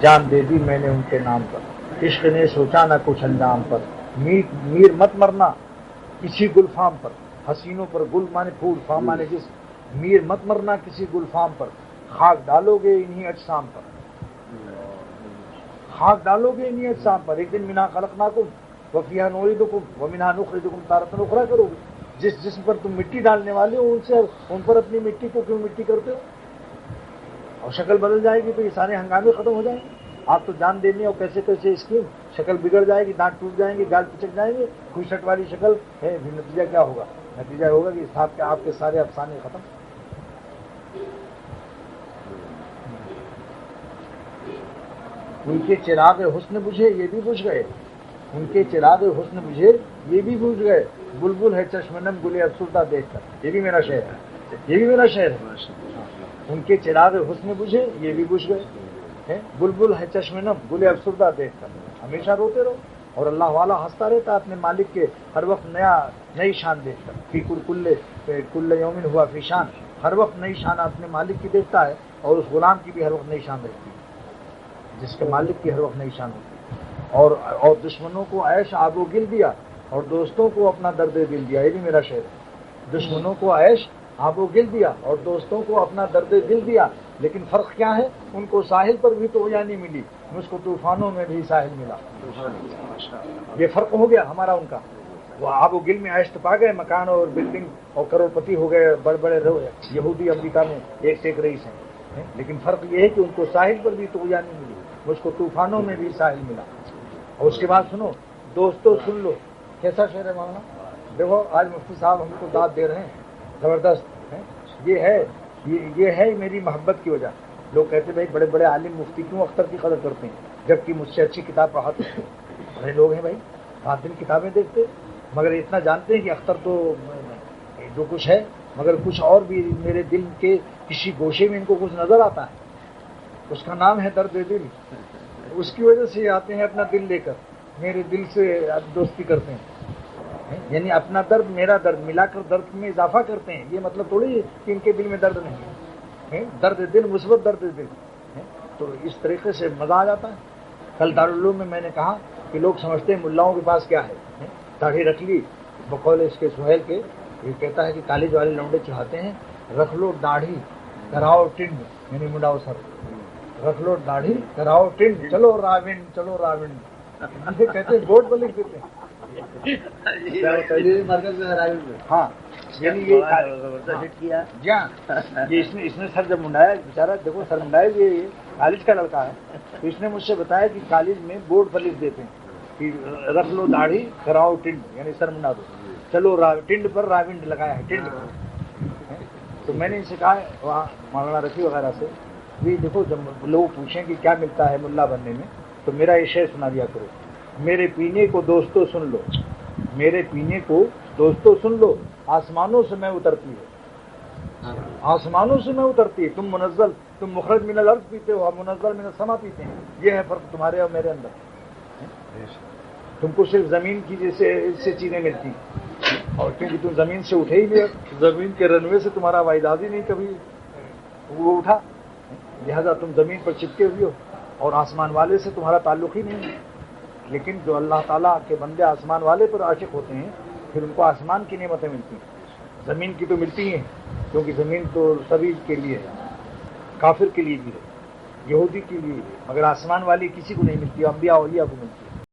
جان دے دی میں نے ان کے نام پر، عشق نے سوچا نہ کچھ انجام پر، میر مت مرنا کسی گلفام پر، حسینوں پر گل مانے پھول، فام مانے جسم، میر مت مرنا کسی گلفام پر، خاک ڈالو گے انہی اجسام پر، خاک ڈالو گے انہی اجسام پر، ایک دن منہا خلقناکم وفیہا نعیدکم ومنہا نخرجکم تارۃ اخری کرو گے، جس جسم پر تم مٹی ڈالنے والے ہو ان پر اپنی مٹی کو کیوں مٹی کرتے ہو؟ اور شکل بدل جائے گی تو یہ سارے ہنگامے ختم ہو جائیں گے۔ آپ تو جان دینے اور کیسے کیسے اسکیم، شکل بگڑ جائے گی، دانت ٹوٹ جائیں گے، گال پچک جائیں گے، خوشٹ والی شکل ہے، پھر نتیجہ کیا ہوگا؟ نتیجہ ہوگا کہ آپ کے سارے افسانے ختم۔ ان کے چراغ حسن بجھے یہ بھی بجھ گئے، ان کے چراغ حسن بجھے یہ بھی بجھ گئے، بلبل ہے چشم نم گلے افسردہ دیکھ کر، یہ بھی میرا شعر ہے، یہ بھی میرا شعر ہے۔ ان کے چراغ حسن بجھے یہ بھی بجھ گئے، بلبل ہے چشم نم گلے افسردہ دیکھ کر، ہمیشہ روتے رہو۔ اور اللہ والا ہنستا رہتا اپنے مالک کے ہر وقت نئی شان دیکھ کر، فی کل یومن ہوا فی شان، ہر وقت نئی شان اپنے مالک کی دیکھتا ہے، اور اس غلام کی بھی ہر وقت نئی شان رہتی ہے، جس کے مالک کی ہر وقت نئی شان ہوتی ہے۔ اور دشمنوں کو عیش آب و گل دیا، اور دوستوں کو اپنا درد دل دیا، یہ بھی میرا شعر ہے۔ دشمنوں کو عیش آب و گل دیا اور دوستوں کو اپنا درد دل دیا، لیکن فرق کیا ہے؟ ان کو ساحل پر بھی تو نہیں ملی، مجھ کو طوفانوں میں بھی ساحل ملا۔ یہ فرق ہو گیا ہمارا ان کا۔ وہ آب و گل میں عیش تو پا گئے، مکان اور بلڈنگ اور کروڑ پتی ہو گئے، بڑے بڑے یہودی امریکہ میں ایک سے ایک رئیس ہیں، لیکن فرق یہ ہے کہ ان کو ساحل پر بھی تو نہیں ملی، مجھ کو طوفانوں میں بھی ساحل ملا۔ اور اس کے بعد سنو، دوستو سن لو، کیسا شعر ہے مولانا؟ دیکھو آج مفتی صاحب ہم کو داد دے رہے ہیں، زبردست ہے۔ یہ ہے میری محبت کی وجہ۔ لوگ کہتے بھائی بڑے بڑے عالم مفتی کیوں اختر کی قدر کرتے ہیں، جبکہ مجھ سے اچھی کتاب پڑھاتے ہیں؟ بڑے لوگ ہیں بھائی، رات دن کتابیں دیکھتے، مگر اتنا جانتے ہیں کہ اختر تو جو کچھ ہے، مگر کچھ اور بھی میرے دل کے کسی گوشے میں ان کو کچھ نظر آتا ہے، اس کا نام ہے درد دل۔ اس کی وجہ سے آتے ہیں اپنا دل لے کر، میرے دل سے دوستی کرتے ہیں، یعنی اپنا درد میرا درد ملا کر درد میں اضافہ کرتے ہیں۔ یہ مطلب تھوڑی کہ ان کے دل میں درد نہیں ہے، درد دل مثبت درد دل، تو اس طریقے سے مزہ آ جاتا ہے۔ کل دارالعلوم میں میں نے کہا کہ لوگ سمجھتے ہیں ملاؤں کے پاس کیا ہے، داڑھی رکھ لی، بقول اس کے سہیل کے، یہ کہتا ہے کہ کالج والے لونڈے چڑھاتے ہیں، رکھ لو داڑھی کراؤ ٹنڈ، یعنی منڈاؤ سر، رکھ لو داڑھی کراؤ ٹنڈ، چلو راون چلو راون، یہ کہتے ہیں بورڈ پر لکھ دیتے ہیں۔ ہاں یعنی یہ اس نے سر جب منڈایا، بیچارہ دیکھو سر منڈایا، یہ کالج کا لڑکا ہے، تو اس نے مجھ سے بتایا کہ کالج میں بورڈ پر لکھ دیتے ہیں کہ رکھ لو داڑھی کراؤ ٹنڈ، یعنی سر منڈا دو، چلو ٹنڈ پر راونڈ لگایا ہے، ٹنڈ پر۔ تو میں نے ان سے کہا وہاں مولانا رفیع وغیرہ سے، بھی دیکھو جب لوگ پوچھیں کہ کیا ملتا ہے ملا بننے میں، تو میرا یہ شعر سنا دیا کرو، میرے پینے کو دوستو سن لو، میرے پینے کو دوستو سن لو، آسمانوں سے میں اترتی ہے، آسمانوں سے میں اترتی ہے، تم مخرج من الارض پیتے ہو، ہم منزل من السما پیتے ہیں، یہ ہے فرق تمہارے اور میرے اندر۔ تم کو صرف زمین کی جیسے اس سے چیزیں ملتی، اور کیونکہ تم زمین سے اٹھے ہی نہیں، زمین کے رنوے سے تمہارا واعداد ہی نہیں کبھی وہ اٹھا، لہذا تم زمین پر چپکے ہوئے ہو، اور آسمان والے سے تمہارا تعلق ہی نہیں ہے۔ لیکن جو اللہ تعالیٰ کے بندے آسمان والے پر عاشق ہوتے ہیں، پھر ان کو آسمان کی نعمتیں ملتی ہیں، زمین کی تو ملتی ہیں، کیونکہ زمین تو سبھی کے لیے ہے، کافر کے لیے بھی ہے، یہودی کے لیے ہے، مگر آسمان والی کسی کو نہیں ملتی، انبیاء اولیاء کو ملتی ہے۔